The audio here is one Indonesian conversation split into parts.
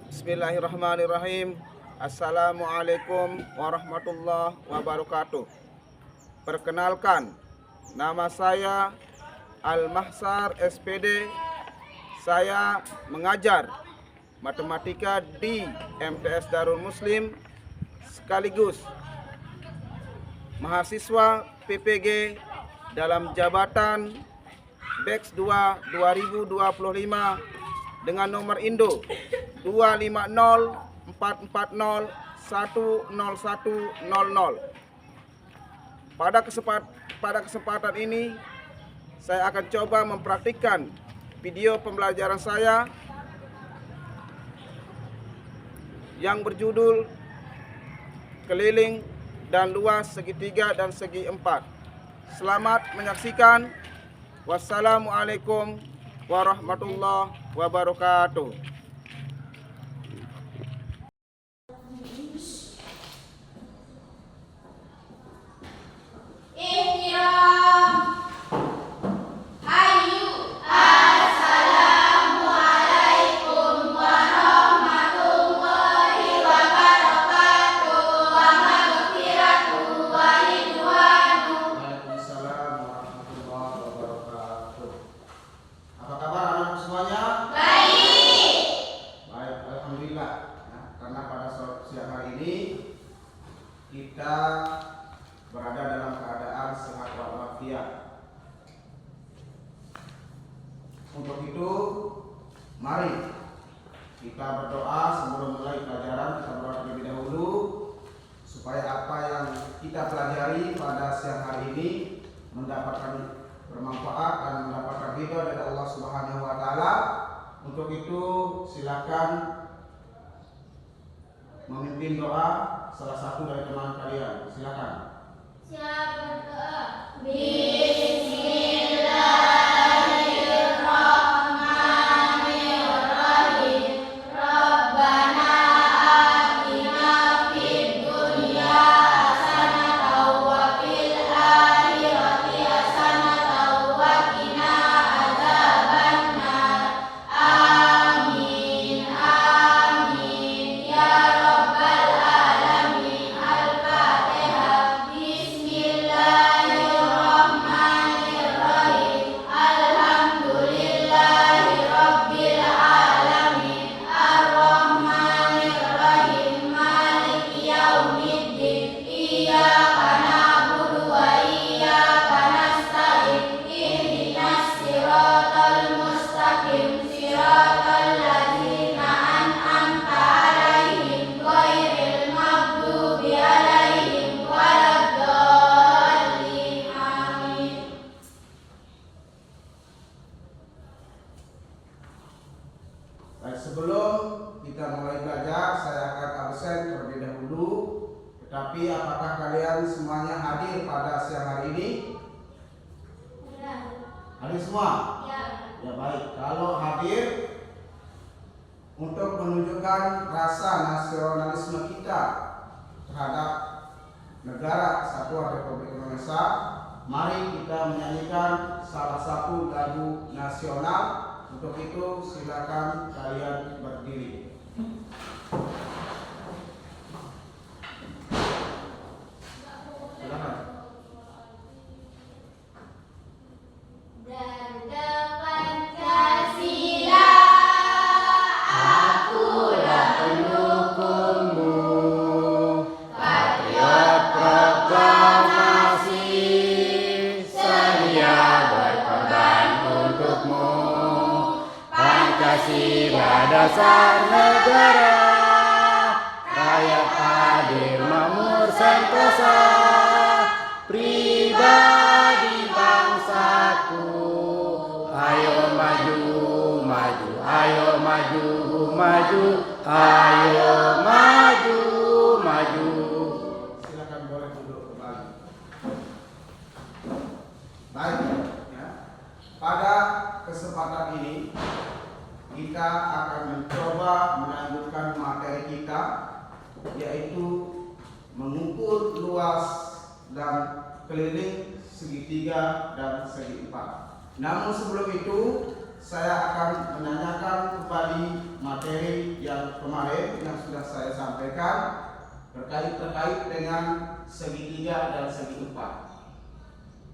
Bismillahirrahmanirrahim. Assalamualaikum warahmatullahi wabarakatuh. Perkenalkan, nama saya Al-Mahsar SPD. Saya mengajar matematika di MTS Darul Muslim sekaligus mahasiswa PPG dalam jabatan Batch 2 2025 dengan nomor Indo 25044010100. Pada kesempatan ini saya akan coba mempraktikkan video pembelajaran saya yang berjudul keliling dan luas segitiga dan segi empat. Selamat menyaksikan. Wassalamualaikum warahmatullahi wabarakatuh. Kita berada dalam keadaan sehat walafiat. Untuk itu, mari kita berdoa sebelum mulai pelajaran. Kita berdoa terlebih dahulu supaya apa yang kita pelajari pada siang hari ini mendapatkan bermanfaat dan mendapatkan ridho dari Allah Subhanahu wa taala. Untuk itu, silakan memimpin doa salah satu dari teman kalian. Silakan. Siap berdoa. Sebelum kita mulai belajar, saya akan absen terlebih dahulu. Tetapi apakah kalian semuanya hadir pada siang hari ini? Ya. Hadir semua? Ya. Ya baik. Kalau hadir, untuk menunjukkan rasa nasionalisme kita terhadap negara Kesatuan Republik Indonesia, mari kita menyanyikan salah satu lagu nasional. Untuk itu silakan kalian berdiri. Silakan. Ganda Pancasila, akulah pendukungmu. Patriot proklamasi, sedia berkorban untukmu. Pancasila dasar negara, rakyat adil makmur sentosa, pribadi bangsaku. Ayo maju, maju, ayo maju, maju, ayo maju, maju. Silakan boleh duduk kembali. Baik, ya. Pada kesempatan ini kita akan mencoba melanjutkan materi kita, yaitu mengukur luas dan keliling segitiga dan segi empat. Namun sebelum itu, saya akan menanyakan kembali materi yang kemarin yang sudah saya sampaikan terkait dengan segitiga dan segi empat.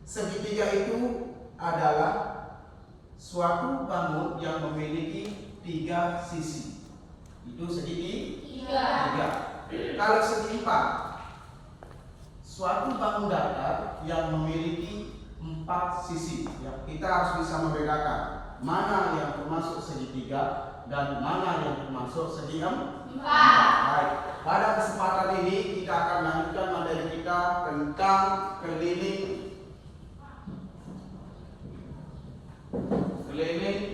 Segitiga itu adalah suatu bangun yang memiliki 3 sisi. Itu segitiga. Kalau segi empat, suatu bangun datar yang memiliki 4 sisi. Ya, kita harus bisa membedakan mana yang termasuk segitiga dan mana yang termasuk segi empat. Baik. Pada kesempatan ini kita akan lanjutkan materi kita tentang keliling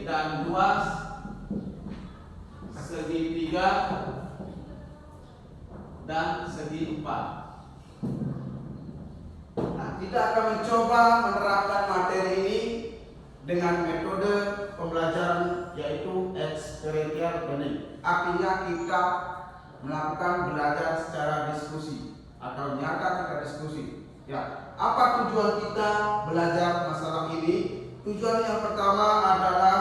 dan luas segitiga dan segi empat. Nah, kita akan mencoba menerapkan materi ini dengan metode pembelajaran yaitu experiential learning. Artinya kita melakukan belajar secara diskusi atau nyata kita diskusi. Ya, apa tujuan kita belajar masalah ini? Tujuan yang pertama adalah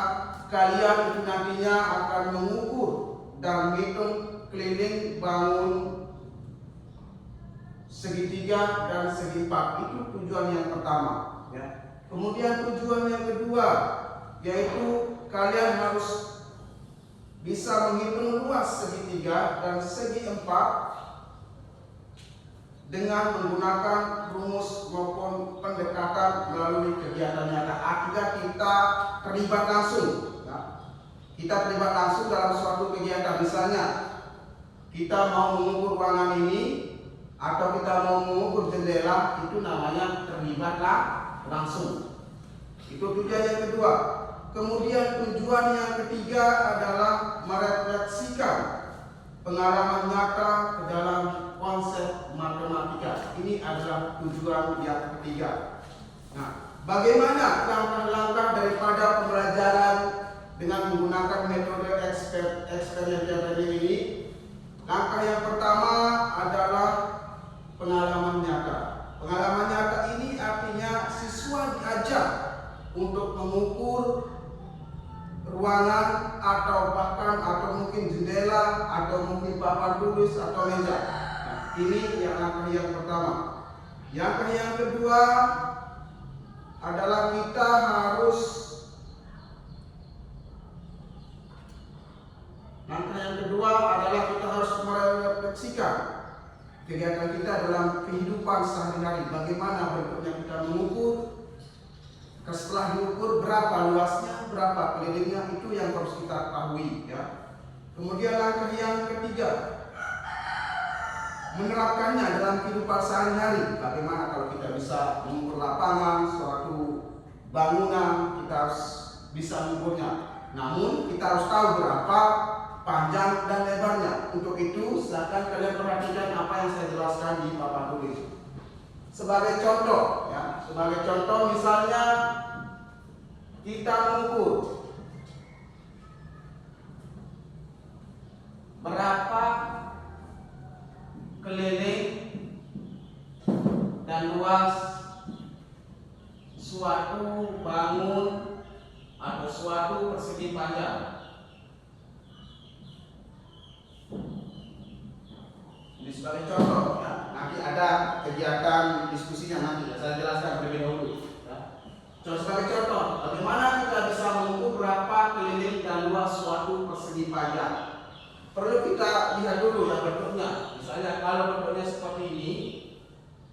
kalian itu nantinya akan mengukur dan menghitung keliling bangun segitiga dan segi empat. Itu tujuan yang pertama. Ya. Kemudian tujuan yang kedua yaitu kalian harus bisa menghitung luas segitiga dan segi empat dengan menggunakan rumus maupun pendekatan melalui kegiatan nyata. Artinya kita terlibat langsung. Ya. Kita terlibat langsung dalam suatu kegiatan. Misalnya kita mau mengukur ruangan ini atau kita mau mengukur jendela, itu namanya terlibatlah langsung. Itu tujuan yang kedua. Kemudian tujuan yang ketiga adalah merefleksikan pengalaman nyata ke dalam konsep matematika. Ini adalah tujuan yang ketiga. Nah, bagaimana langkah-langkah daripada pembelajaran dengan menggunakan metode experiential learning ini? Langkah yang pertama adalah pengalaman nyata. Pengalaman nyata ini artinya siswa diajak untuk mengukur ruangan atau mungkin jendela atau mungkin papan tulis atau meja. Nah, ini yang langkah yang pertama. Langkah yang kedua adalah kita harus merefleksikan kegiatan kita dalam kehidupan sehari-hari. Bagaimana bentuknya kita mengukur. Setelah diukur berapa luasnya, berapa kelilingnya, itu yang harus kita ketahui. Ya. Kemudian langkah yang ketiga, menerapkannya dalam kehidupan sehari-hari. Bagaimana kalau kita bisa mengukur lapangan, suatu bangunan, kita harus bisa mengukurnya. Namun kita harus tahu berapa panjang dan lebarnya. Untuk itu silakan kalian perhatikan apa yang saya jelaskan di papan tulis. Sebagai contoh, ya, misalnya kita mengukur berapa keliling dan luas suatu bangun atau suatu persegi panjang. Ini sebagai contoh, ya. Nanti ada kegiatan diskusinya nanti, saya jelaskan terlebih dahulu. Ya. Sebagai contoh, bagaimana kita bisa mengukur berapa keliling dan luas suatu persegi panjang? Perlu kita lihat dulu ya bentuknya. Misalnya kalau bentuknya seperti ini,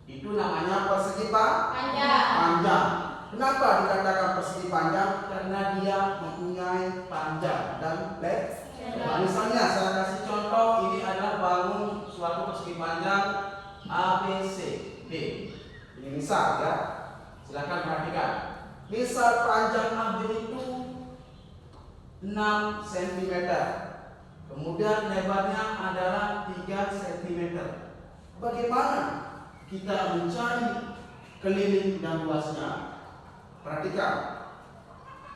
itu namanya persegi panjang. Kenapa dikatakan persegi panjang? Karena dia mempunyai panjang dan lebar. Nah, misalnya saya kasih contoh, ini adalah bangun suatu persegi panjang ABCD. Ini misal ya, silakan perhatikan. Misal panjang AB itu 6 cm, kemudian lebarnya adalah 3 cm. Bagaimana kita mencari keliling dan luasnya? Perhatikan.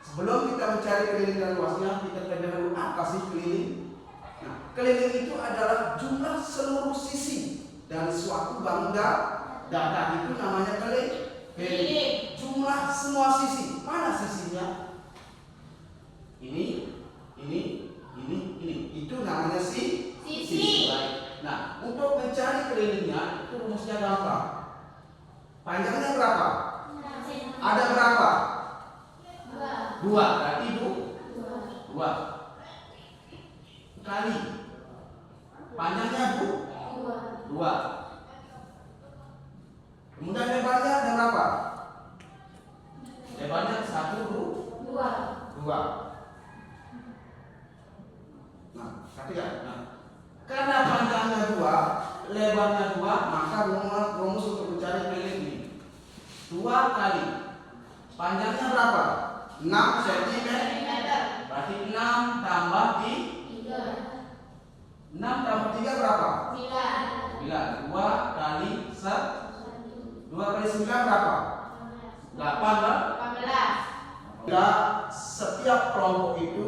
Sebelum kita mencari keliling dan luasnya, kita lihat dulu apa sih keliling. Nah, keliling itu adalah jumlah seluruh sisi dari suatu bangun datar, itu namanya keliling. Jumlah semua sisi. Mana sisinya? ini. Itu namanya sisi. Baik. Nah, untuk mencari kelilingnya itu rumusnya gampang. Panjangnya berapa? Ada berapa? 2. Berarti 2 kali panjangnya 2. Kemudian lebarnya ada berapa? Lebarnya 1, 2. Nah, perhatikan. Nah, karena panjangnya 2, lebarnya 2, maka rumus untuk mencari keliling ini 2 kali panjangnya berapa? 6 cm. Berarti 6 tambah 6 tambah 3 berapa? 9. 2 kali 9 berapa? 18. Setiap kelompok itu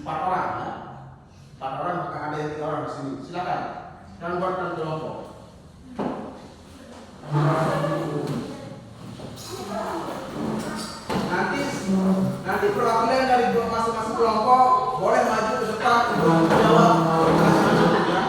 4 orang ya. 4 orang, maka ada yang 3 orang di sini. Silakan. Dan buatkan kelompok. Nanti perwakilan dari masing-masing kelompok boleh maju ke depan untuk menjawab pertanyaan ya.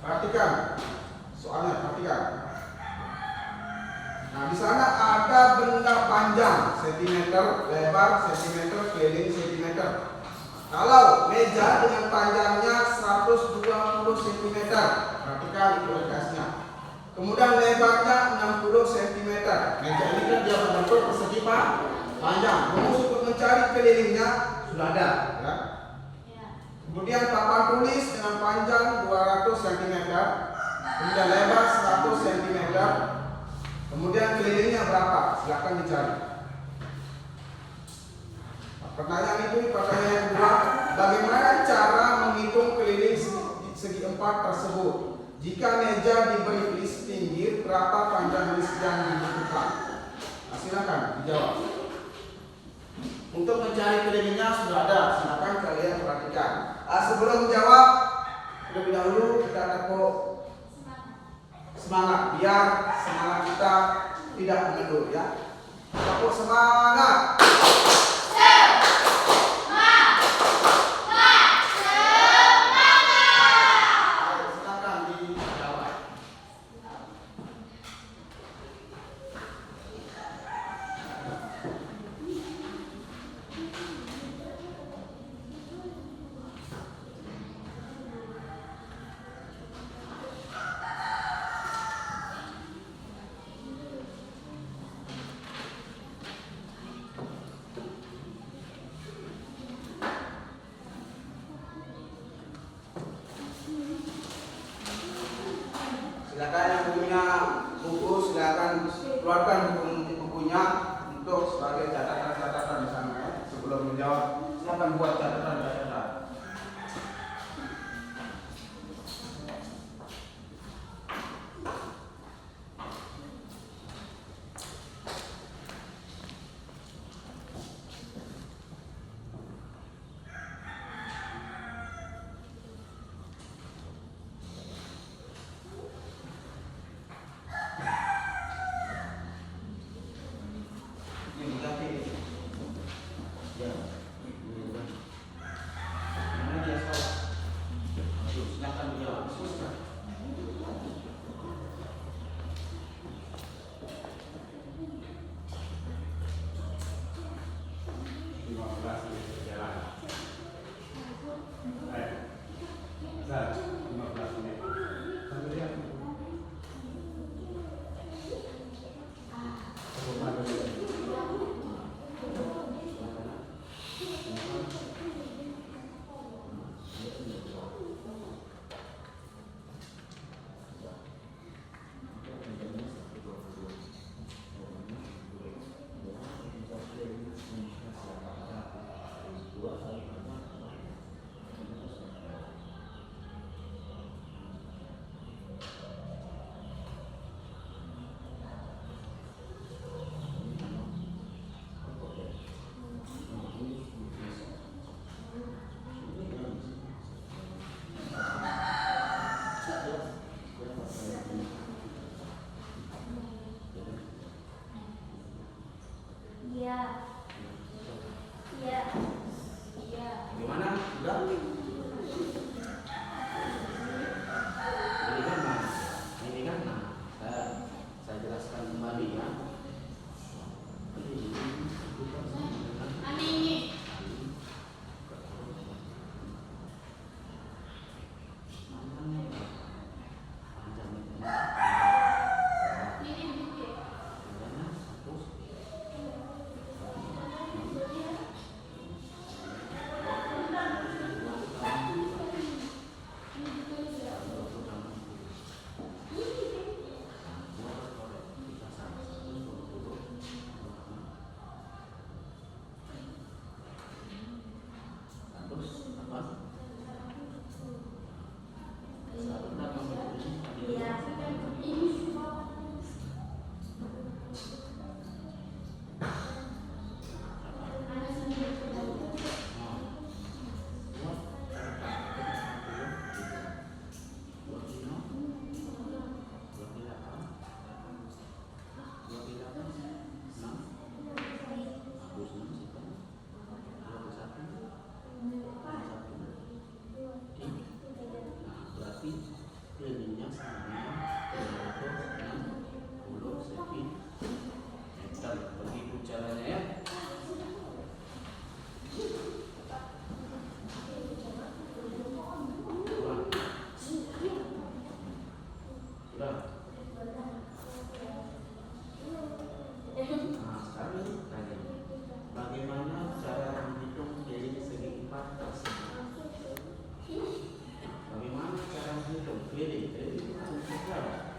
Perhatikan soalnya, perhatikan. Nah, di sana ada benda panjang sentimeter, lebar sentimeter, keliling sentimeter. Kalau meja dengan panjangnya 120 cm, perhatikan itu lokasinya. Kemudian lebarnya 60 cm. Meja ini kan dia berbentuk persegi panjang. Rumus untuk mencari kelilingnya sudah ada, ya. Kemudian papan tulis dengan panjang 200 cm, kemudian lebar 100 cm, kemudian kelilingnya berapa? Silakan dicari. Pertanyaan yang kedua, bagaimana cara menghitung keliling segi 4 tersebut? Jika meja diberi list pinggir, berapa panjang list yang dibutuhkan? Nah, silakan dijawab. Untuk mencari kelilingnya sudah ada, silakan kalian perhatikan. Sebelum menjawab, lebih dahulu kita tepuk semangat, biar semangat kita tidak mengendur ya. Tepuk semangat. Silakan yang punya buku, silakan keluarkan bukunya untuk sebagai catatan-catatan di sana ya. Sebelum menjawab, silakan buat catatan-catatan. Iya. Iya. Iya. Gimana? Sudah? Ini kan saya jelaskan kembali ya. Ini. Begitu caranya ya. Sudah. Nah, sekarang tanya, bagaimana cara menghitung keliling segi 4 tersebut? Bagaimana cara menghitung keliling itu berapa?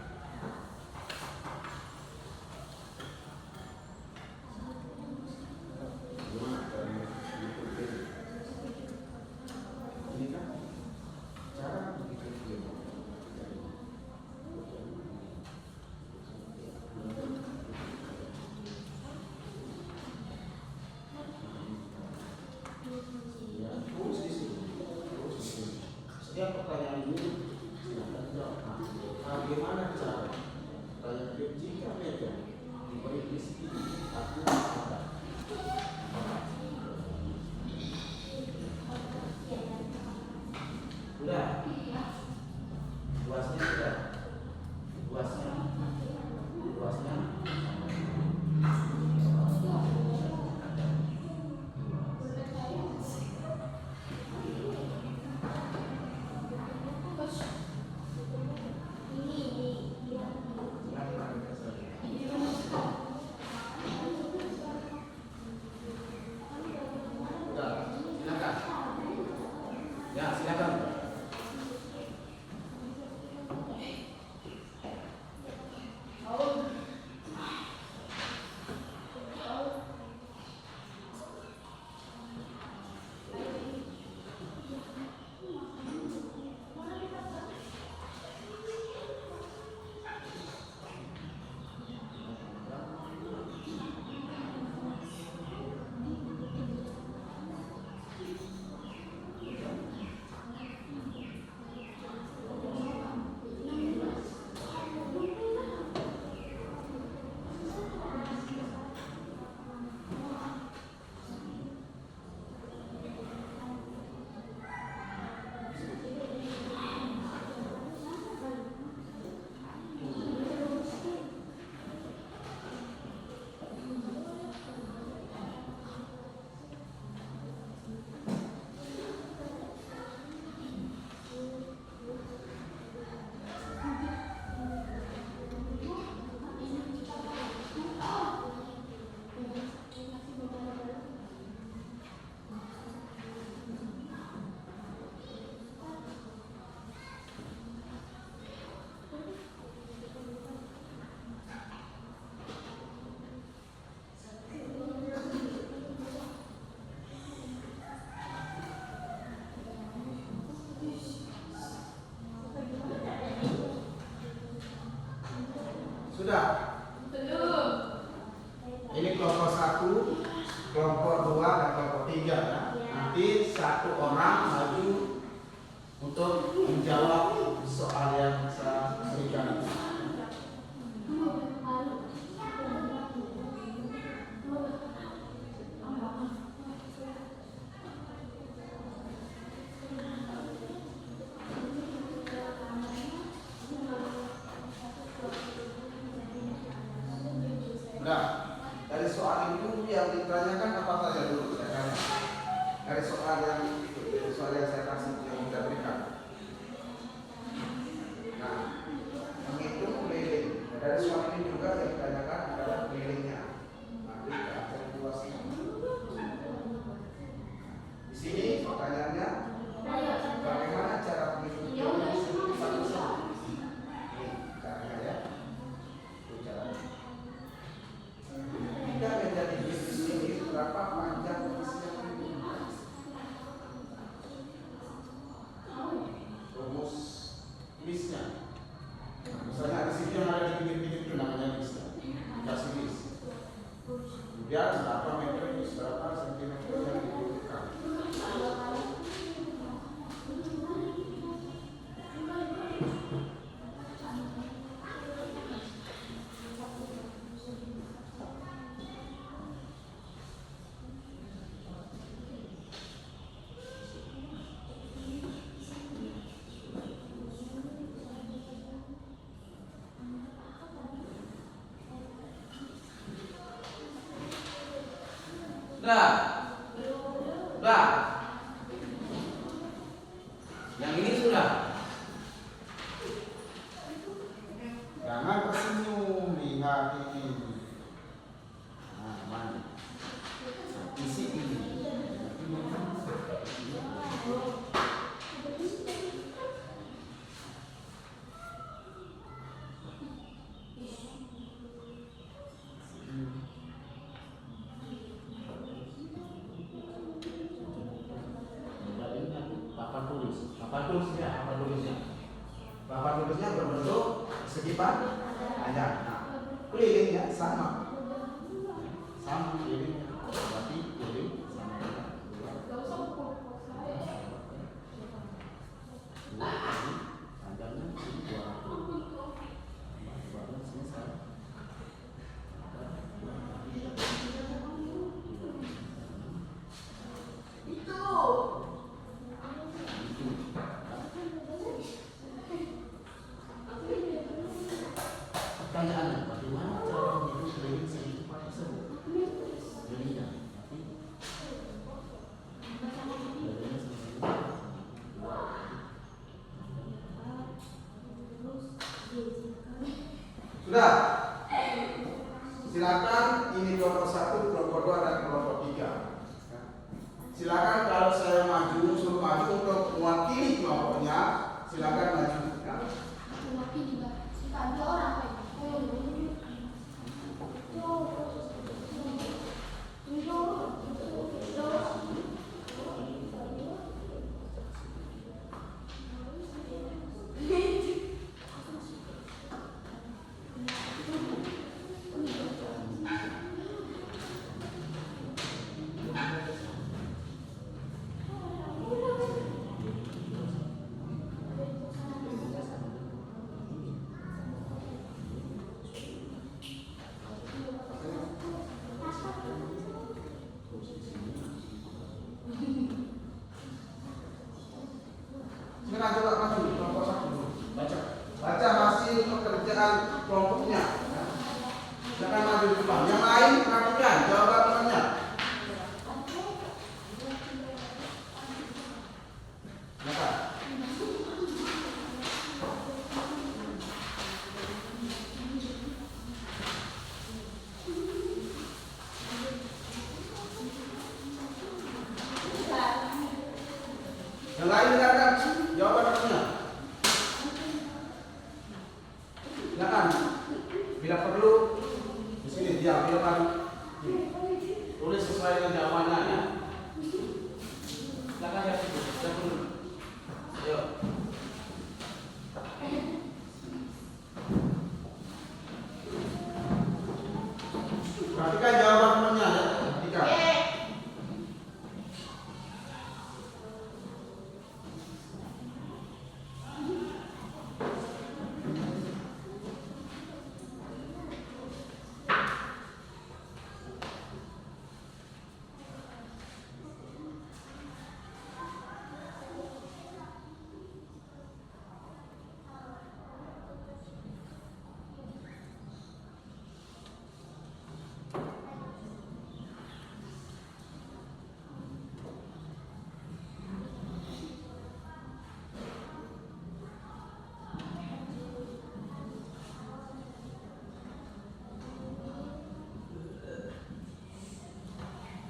Setiap pertanyaan ini silakan jawab. Bagaimana cara pertanyaan jika meja diberi isi aku ada? Sudah? Luasnya sudah? Luasnya? Luasnya? Ya, silakan. Sudah? Belum. Ini kelompok 1, kelompok 2, dan kelompok 3 ya. Nanti satu orang maju untuk menjawab soal yang saya berikan. menanyakan apa saja dulu saya tanya. Dari soal yang saya kasih yang kita berikan. Nah, menghitung keliling. Dari soal ini juga yang ditanyakan adalah kelilingnya. Nanti kita akan luasnya. Di sini pertanyaannya, bagaimana cara menghitung keliling satu-satu? Ini caranya ya. Itu caranya. Jika menjadi bisnis ini berapa panjang bisnisnya ini? Rumus bisnya. Misalnya di sini yang ada di pinggir-pinggir itu namanya bis. Dikasih bis. Kemudian berapa meter bis, berapa sentimeter yang dibutuhkan. Sudah. Yang ini sudah. Jangan tersenyum, lihat ini. Nah, mana? Isi ini. Papan tulisnya berbentuk segi panjang. Nah, kelilingnya sama kelilingnya. Berarti keliling sama panjangnya 2. Sudah. Silakan ini kelompok 1, kelompok 2 dan kelompok 3. Silakan kalau saya suruh maju untuk mewakili kelompoknya, silakan maju. Mewakili ada orang Sekarang coba maju kelompok 1 baca hasil pekerjaan kelompoknya. Jangan maju di depan. Yang lain perhatikan jawaban temannya. Maka yang lain dengarkan jawaban temannya. Silakan. Bila perlu di sini diam, bila perlu tulis sesuai dengan jawabannya ya. Silakan ya, sudah perlu. Ayo. Perhatikan jawaban temannya ya. Perhatikan.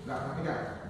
Enggak, perhatikan.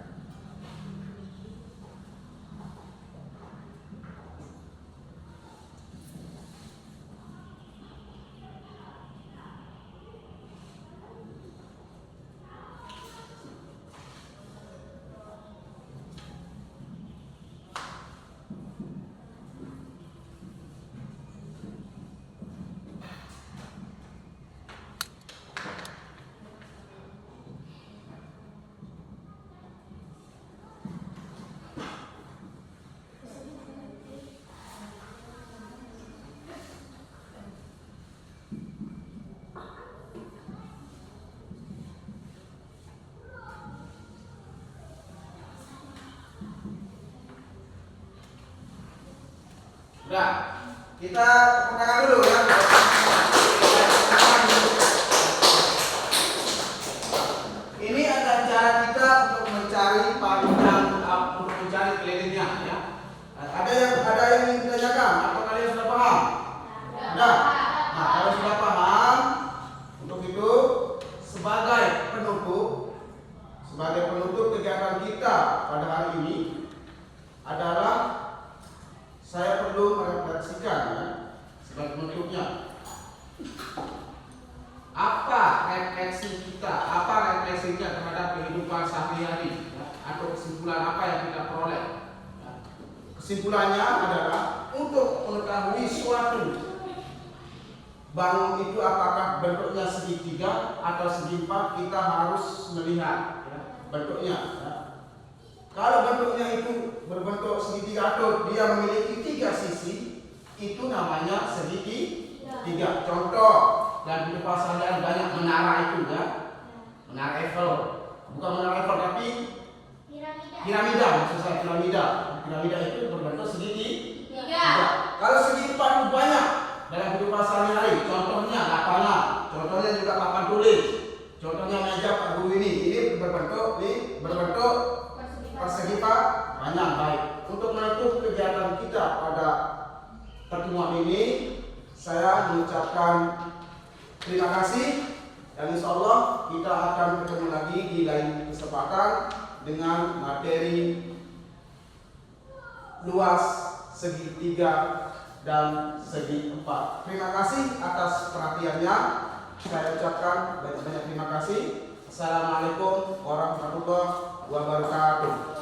Udah, kita tepuk tangan dulu ya. Ini adalah cara kita untuk mencari panjang, untuk mencari kelilingnya ya. Ada yang ingin ditanyakan atau kalian sudah paham? Sudah. Nah, kalau sudah paham, untuk itu sebagai penutup kegiatan kita pada hari ini adalah saya perlu merefleksikan ya, sebagai penutupnya. Apa refleksinya terhadap kehidupan sehari-hari ya, atau kesimpulan apa yang kita peroleh ya. Kesimpulannya adalah untuk mengetahui suatu bangun itu apakah bentuknya segitiga atau segi empat, kita harus melihat ya, bentuknya ya. Kalau bentuknya itu berbentuk segitiga atau dia memiliki 3 sisi, itu namanya segitiga. Contoh dan di pasaran banyak menara itu ya, menara Eiffel, bukan menara Eiffel tapi piramida, maksud saya piramida. Piramida itu berbentuk segitiga. Kalau segi empat itu banyak dalam kehidupan sehari-hari. Contohnya lapangan, contohnya juga papan tulis, contohnya meja Pak Guru ini berbentuk persegi panjang. Baik, untuk menutup kegiatan kita pada pertemuan ini, saya mengucapkan terima kasih dan insya Allah kita akan ketemu lagi di lain kesempatan dengan materi luas segitiga dan segi empat. Terima kasih atas perhatiannya. Saya ucapkan banyak-banyak terima kasih. Assalamualaikum warahmatullahi wabarakatuh.